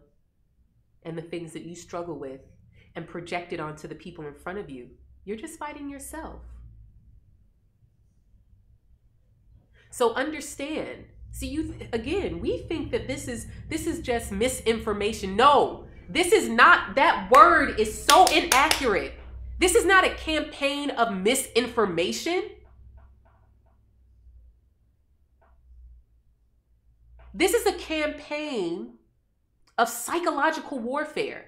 and the things that you struggle with and project it onto the people in front of you, you're just fighting yourself. So understand. See, again, we think that this is just misinformation. No, this is not. That word is so inaccurate. This is not a campaign of misinformation. This is a campaign of psychological warfare,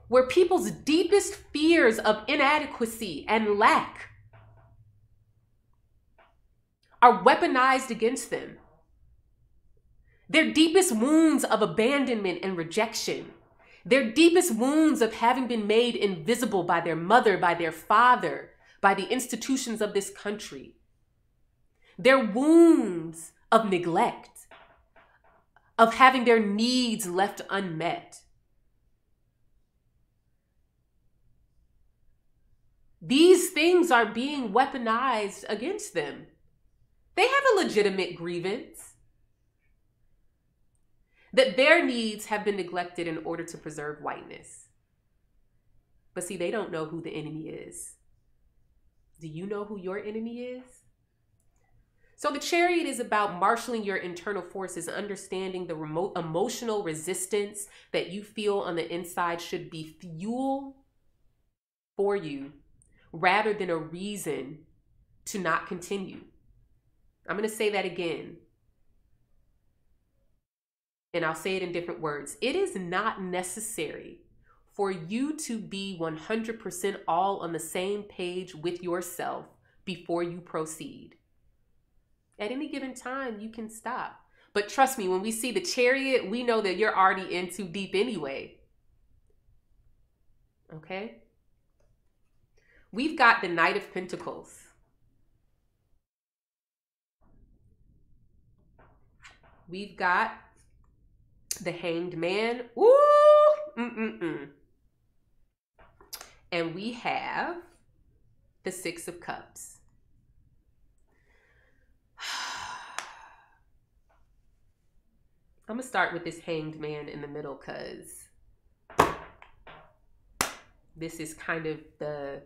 where people's deepest fears of inadequacy and lack are weaponized against them. Their deepest wounds of abandonment and rejection, their deepest wounds of having been made invisible by their mother, by their father, by the institutions of this country, their wounds of neglect, of having their needs left unmet. These things are being weaponized against them. They have a legitimate grievance that their needs have been neglected in order to preserve whiteness. But see, they don't know who the enemy is. Do you know who your enemy is? So the Chariot is about marshaling your internal forces, understanding the remote emotional resistance that you feel on the inside should be fuel for you rather than a reason to not continue. I'm going to say that again, and I'll say it in different words. It is not necessary for you to be 100% all on the same page with yourself before you proceed. At any given time, you can stop. But trust me, when we see the Chariot, we know that you're already in too deep anyway. Okay? We've got the Knight of Pentacles. We've got the Hanged Man. Ooh! And we have the Six of Cups. I'm going to start with this Hanged Man in the middle because This is kind of the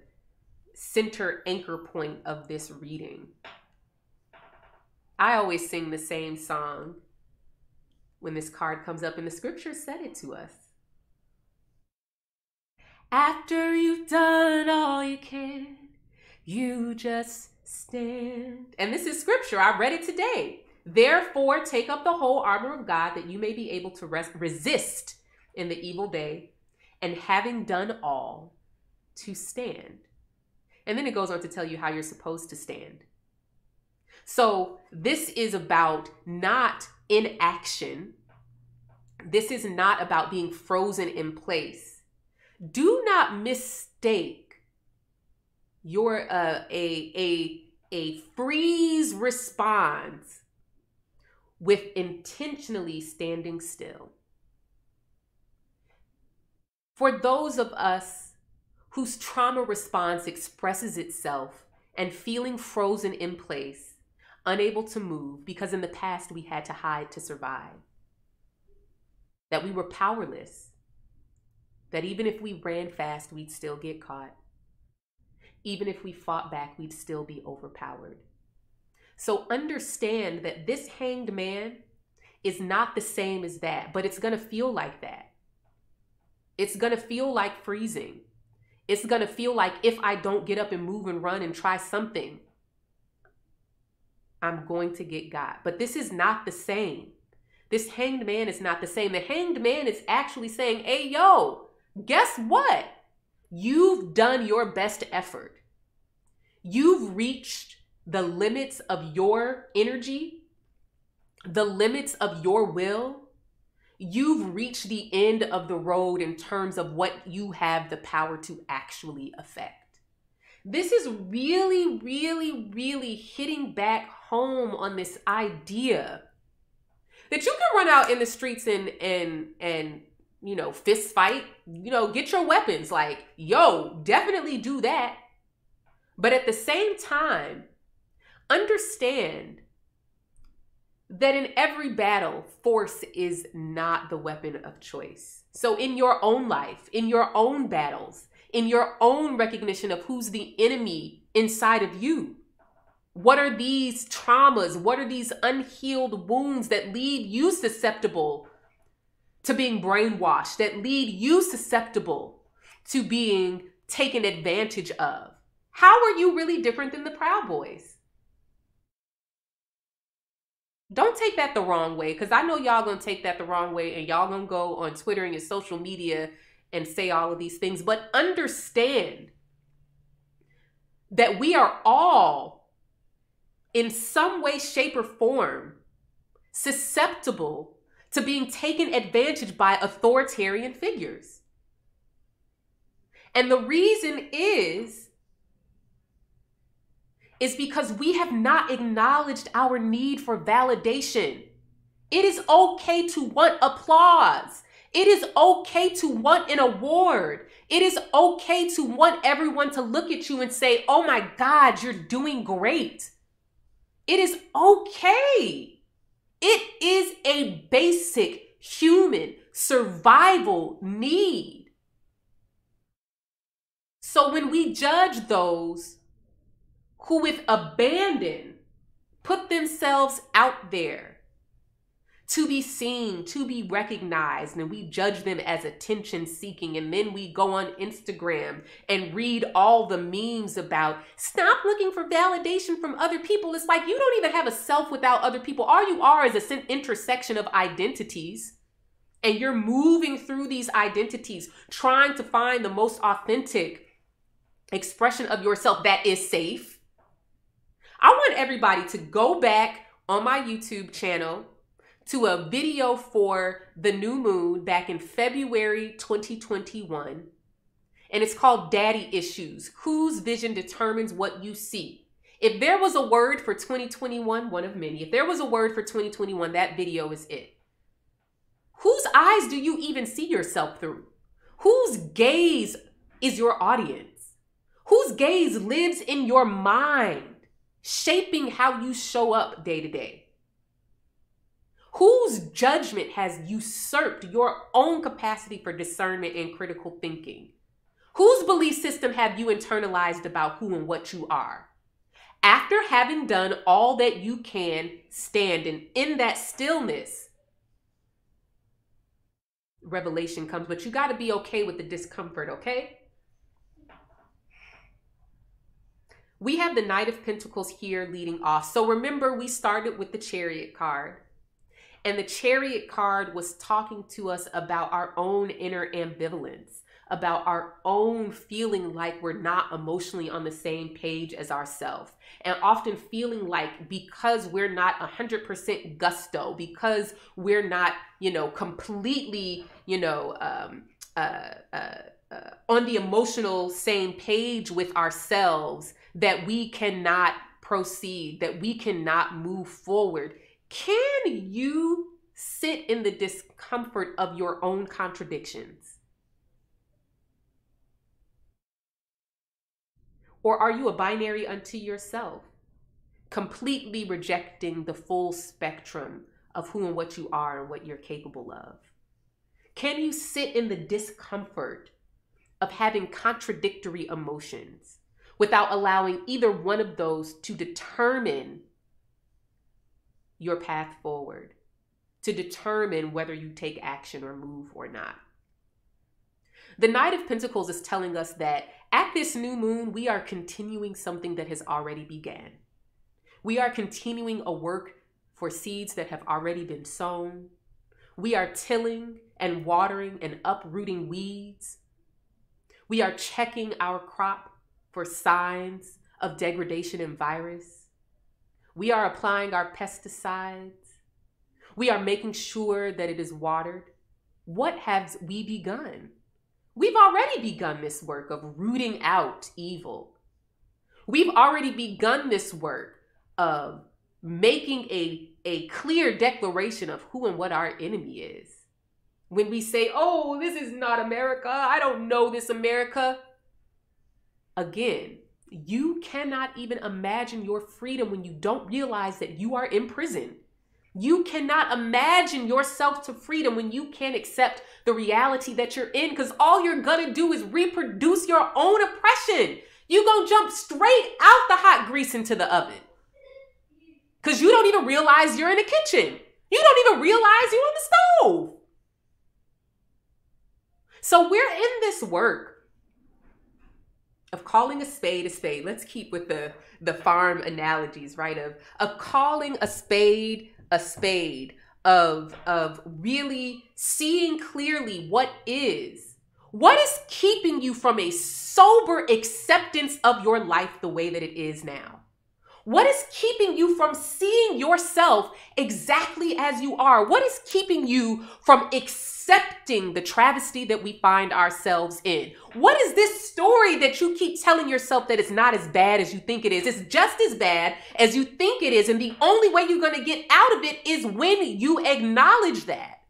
center anchor point of this reading. I always sing the same song when this card comes up, and the scripture said it to us. After you've done all you can, you just stand. And this is scripture. I read it today. Therefore, take up the whole armor of God, that you may be able to resist in the evil day, and having done all, to stand. And then it goes on to tell you how you're supposed to stand. So this is about not inaction. This is not about being frozen in place. Do not mistake your a freeze response with intentionally standing still. For those of us whose trauma response expresses itself and feeling frozen in place, unable to move because in the past we had to hide to survive, that we were powerless, that even if we ran fast, we'd still get caught. Even if we fought back, we'd still be overpowered. So understand that this hanged man is not the same as that, but it's going to feel like that. It's going to feel like freezing. It's going to feel like if I don't get up and move and run and try something, I'm going to get got. But this is not the same. This hanged man is not the same. The hanged man is actually saying, hey, yo, guess what? You've done your best effort. You've reached the limits of your energy, the limits of your will. You've reached the end of the road in terms of what you have the power to actually affect. This is really, really, really hitting back home on this idea that you can run out in the streets and you know, fist fight, you know, get your weapons. Like, yo, definitely do that. But at the same time, understand that in every battle, force is not the weapon of choice. So in your own life, in your own battles, in your own recognition of who's the enemy inside of you, what are these traumas? What are these unhealed wounds that leave you susceptible to being brainwashed, that lead you susceptible to being taken advantage of? How are you really different than the Proud Boys? Don't take that the wrong way, because I know y'all gonna take that the wrong way, and y'all gonna go on Twitter and your social media and say all of these things. But understand that we are all, in some way, shape, or form, susceptible to being taken advantage by authoritarian figures. And the reason is because we have not acknowledged our need for validation. It is okay to want applause. It is okay to want an award. It is okay to want everyone to look at you and say, oh my God, you're doing great. It is okay. It is a basic human survival need. So when we judge those who with abandon put themselves out there to be seen, to be recognized, and we judge them as attention seeking, and then we go on Instagram and read all the memes about stop looking for validation from other people. It's like you don't even have a self without other people. All you are is an intersection of identities, and you're moving through these identities trying to find the most authentic expression of yourself that is safe. I want everybody to go back on my YouTube channel to a video for the new moon back in February 2021. And it's called Daddy Issues. Whose vision determines what you see? If there was a word for 2021, one of many, if there was a word for 2021, that video is it. Whose eyes do you even see yourself through? Whose gaze is your audience? Whose gaze lives in your mind, shaping how you show up day to day? Whose judgment has usurped your own capacity for discernment and critical thinking? Whose belief system have you internalized about who and what you are? After having done all that you can, stand, and in that stillness, revelation comes. But you got to be okay with the discomfort, okay? We have the Knight of Pentacles here leading off. So remember, we started with the Chariot card. And the Chariot card was talking to us about our own inner ambivalence, about our own feeling like we're not emotionally on the same page as ourselves. And often feeling like because we're not 100% gusto, because we're not, completely, on the emotional same page with ourselves, that we cannot proceed, that we cannot move forward. Can you sit in the discomfort of your own contradictions? Or are you a binary unto yourself, completely rejecting the full spectrum of who and what you are and what you're capable of? Can you sit in the discomfort of having contradictory emotions without allowing either one of those to determine your path forward, to determine whether you take action or move or not? The Knight of Pentacles is telling us that at this new moon, we are continuing something that has already began. We are continuing a work for seeds that have already been sown. We are tilling and watering and uprooting weeds. We are checking our crop for signs of degradation and virus. We are applying our pesticides. We are making sure that it is watered. What have we begun? We've already begun this work of rooting out evil. We've already begun this work of making a clear declaration of who and what our enemy is. When we say, oh, this is not America, I don't know this America. Again, you cannot even imagine your freedom when you don't realize that you are in prison. You cannot imagine yourself to freedom when you can't accept the reality that you're in, because all you're gonna do is reproduce your own oppression. You're gonna jump straight out the hot grease into the oven because you don't even realize you're in the kitchen. You don't even realize you're on the stove. So we're in this work of calling a spade a spade. Let's keep with the farm analogies, right? Of calling a spade, of really seeing clearly what is keeping you from a sober acceptance of your life the way that it is now? What is keeping you from seeing yourself exactly as you are? What is keeping you from accepting the travesty that we find ourselves in? What is this story that you keep telling yourself that it's not as bad as you think it is? It's just as bad as you think it is. And the only way you're going to get out of it is when you acknowledge that.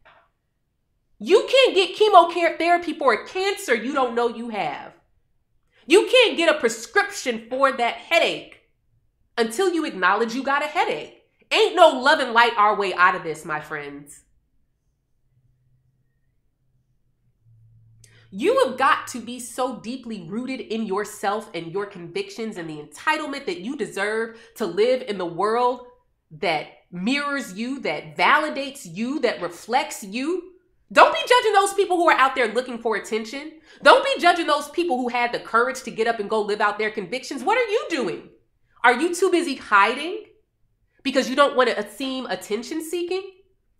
You can't get chemotherapy for a cancer you don't know you have. You can't get a prescription for that headache until you acknowledge you got a headache. Ain't no love and light our way out of this, my friends. You have got to be so deeply rooted in yourself and your convictions and the entitlement that you deserve to live in the world that mirrors you, that validates you, that reflects you. Don't be judging those people who are out there looking for attention. Don't be judging those people who had the courage to get up and go live out their convictions. What are you doing? Are you too busy hiding because you don't want to seem attention seeking?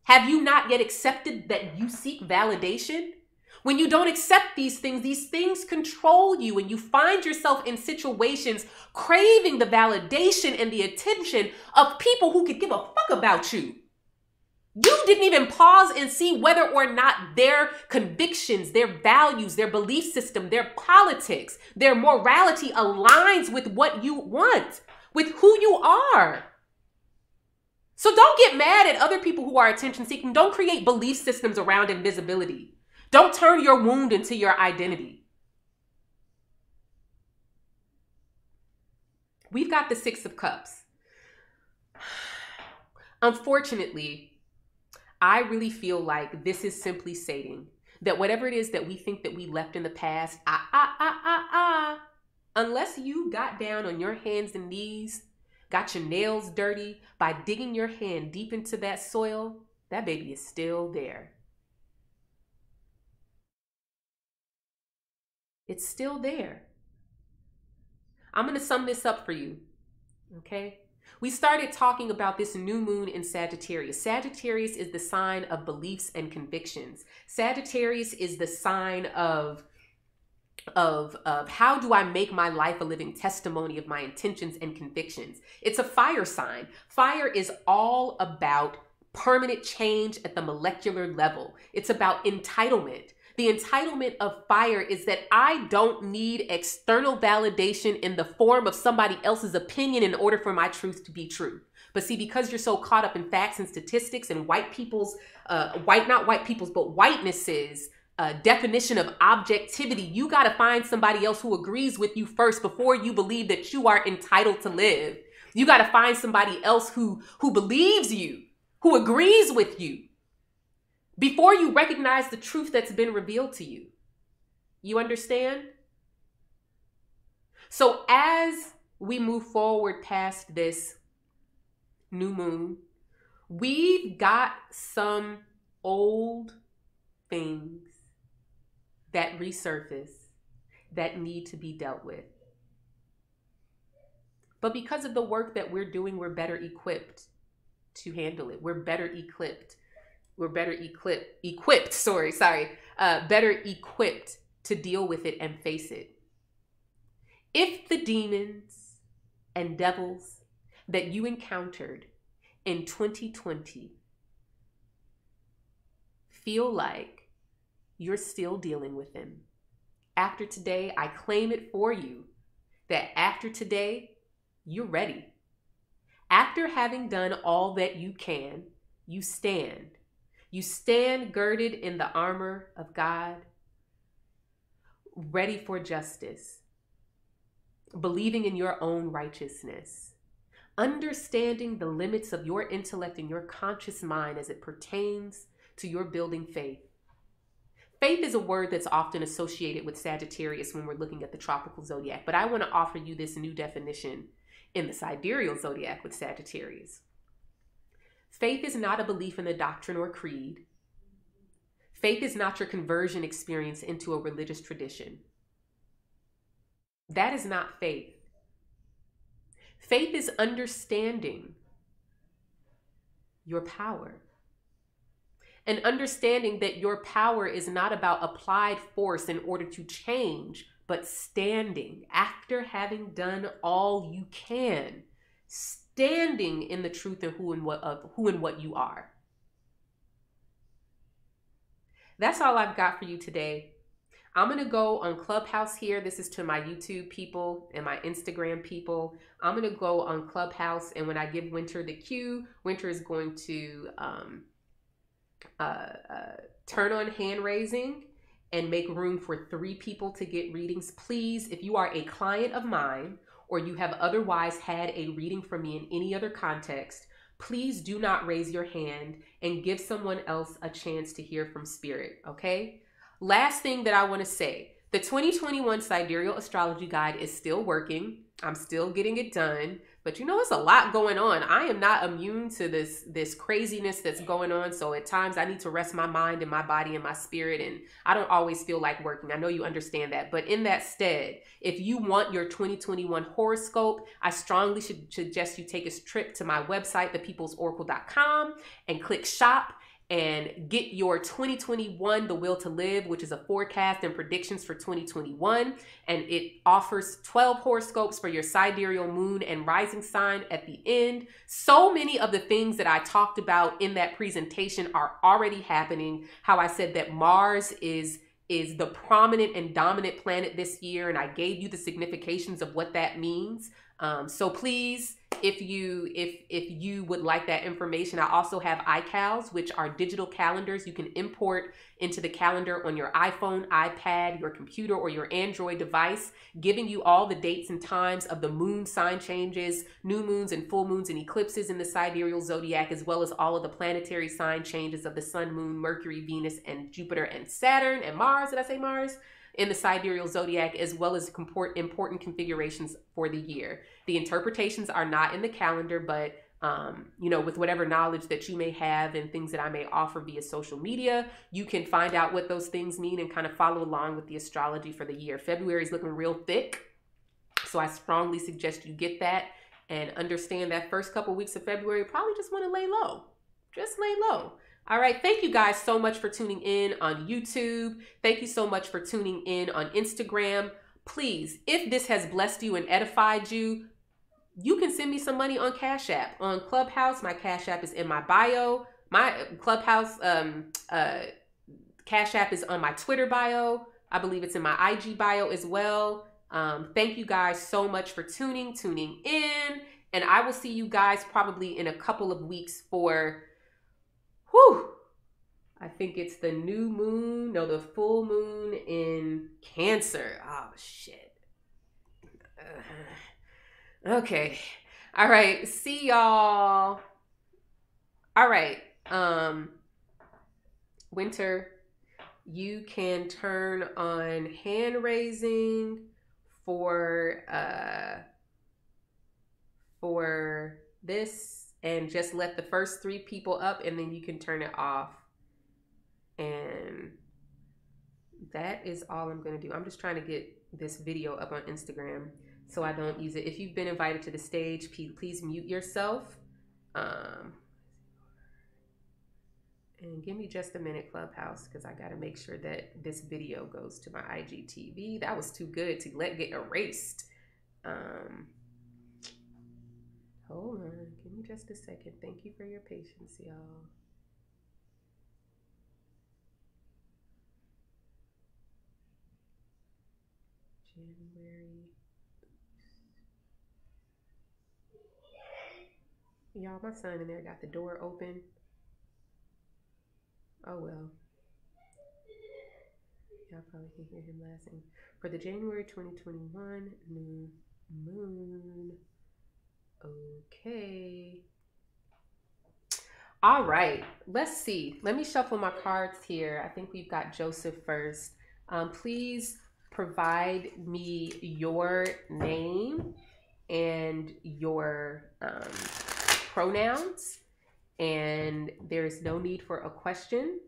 Have you not yet accepted that you seek validation? When you don't accept these things control you, and you find yourself in situations craving the validation and the attention of people who could give a fuck about you. You didn't even pause and see whether or not their convictions, their values, their belief system, their politics, their morality aligns with what you want, with who you are. So don't get mad at other people who are attention seeking. Don't create belief systems around invisibility. Don't turn your wound into your identity. We've got the Six of Cups. Unfortunately, I really feel like this is simply stating that whatever it is that we think that we left in the past, unless you got down on your hands and knees, got your nails dirty by digging your hand deep into that soil, that baby is still there. It's still there. I'm going to sum this up for you, okay? We started talking about this new moon in Sagittarius. Sagittarius is the sign of beliefs and convictions. Sagittarius is the sign of how do I make my life a living testimony of my intentions and convictions. It's a fire sign. Fire is all about permanent change at the molecular level. It's about entitlement. The entitlement of fire is that I don't need external validation in the form of somebody else's opinion in order for my truth to be true. But see, because you're so caught up in facts and statistics and white people's, whiteness's definition of objectivity, you got to find somebody else who agrees with you first before you believe that you are entitled to live. You got to find somebody else who believes you, who agrees with you, before you recognize the truth that's been revealed to you. You understand? So as we move forward past this new moon, we've got some old things that resurface that need to be dealt with. But because of the work that we're doing, we're better equipped to handle it. Better equipped to deal with it and face it. If the demons and devils that you encountered in 2020 feel like you're still dealing with them, after today, I claim it for you that after today, you're ready. After having done all that you can, you stand. You stand girded in the armor of God, ready for justice, believing in your own righteousness, understanding the limits of your intellect and your conscious mind as it pertains to your building faith. Faith is a word that's often associated with Sagittarius when we're looking at the tropical zodiac, but I want to offer you this new definition in the sidereal zodiac with Sagittarius. Faith is not a belief in a doctrine or creed. Faith is not your conversion experience into a religious tradition. That is not faith. Faith is understanding your power. And understanding that your power is not about applied force in order to change, but standing after having done all you can, standing in the truth of who and what you are. That's all I've got for you today. I'm going to go on Clubhouse here. This is to my YouTube people and my Instagram people. I'm going to go on Clubhouse, and when I give Winter the cue, Winter is going to turn on hand raising and make room for 3 people to get readings. Please, if you are a client of mine or you have otherwise had a reading from me in any other context, please do not raise your hand and give someone else a chance to hear from Spirit, okay? Last thing that I want to say, the 2021 Sidereal Astrology Guide is still working. I'm still getting it done, but you know, it's a lot going on. I am not immune to this craziness that's going on. So at times I need to rest my mind and my body and my spirit, and I don't always feel like working. I know you understand that, but in that stead, if you want your 2021 horoscope, I strongly suggest you take a trip to my website, thepeoplesoracle.com, and click shop and get your 2021 The Will to Live, which is a forecast and predictions for 2021. And it offers 12 horoscopes for your sidereal moon and rising sign at the end. So many of the things that I talked about in that presentation are already happening. How I said that Mars is the prominent and dominant planet this year, and I gave you the significations of what that means. So please if you would like that information. I also have iCals, which are digital calendars you can import into the calendar on your iPhone, iPad, your computer, or your Android device, giving you all the dates and times of the moon sign changes, new moons and full moons and eclipses in the sidereal zodiac, as well as all of the planetary sign changes of the sun, moon, Mercury, Venus, and Jupiter and Saturn and Mars. Did I say Mars? In the sidereal zodiac, as well as important configurations for the year. The interpretations are not in the calendar, but you know, with whatever knowledge that you may have and things that I may offer via social media, you can find out what those things mean and kind of follow along with the astrology for the year. February is looking real thick, so I strongly suggest you get that and understand that first couple weeks of February, you probably just want to lay low. Just lay low. All right. Thank you guys so much for tuning in on YouTube. Thank you so much for tuning in on Instagram. Please, if this has blessed you and edified you, you can send me some money on Cash App. On Clubhouse, my Cash App is in my bio. My Clubhouse Cash App is on my Twitter bio. I believe it's in my IG bio as well. Thank you guys so much for tuning in. And I will see you guys probably in a couple of weeks for... I think it's the new moon, no, the full moon in Cancer. Oh, shit. Okay. All right. See y'all. All right. Winter, you can turn on hand raising for this and just let the first 3 people up, and then you can turn it off. And that is all I'm going to do. I'm just trying to get this video up on Instagram so I don't use it. If you've been invited to the stage, please mute yourself. And give me just a minute, Clubhouse, because I got to make sure that this video goes to my IGTV. That was too good to let get erased. Hold on. Give me just a second. Thank you for your patience, y'all. January. Y'all, my son in there got the door open. Oh well. Y'all probably can hear him laughing. For the January 2021 new moon. Okay. All right. Let's see. Let me shuffle my cards here. I think we've got Joseph first. Please provide me your name and your pronouns. And there's no need for a question.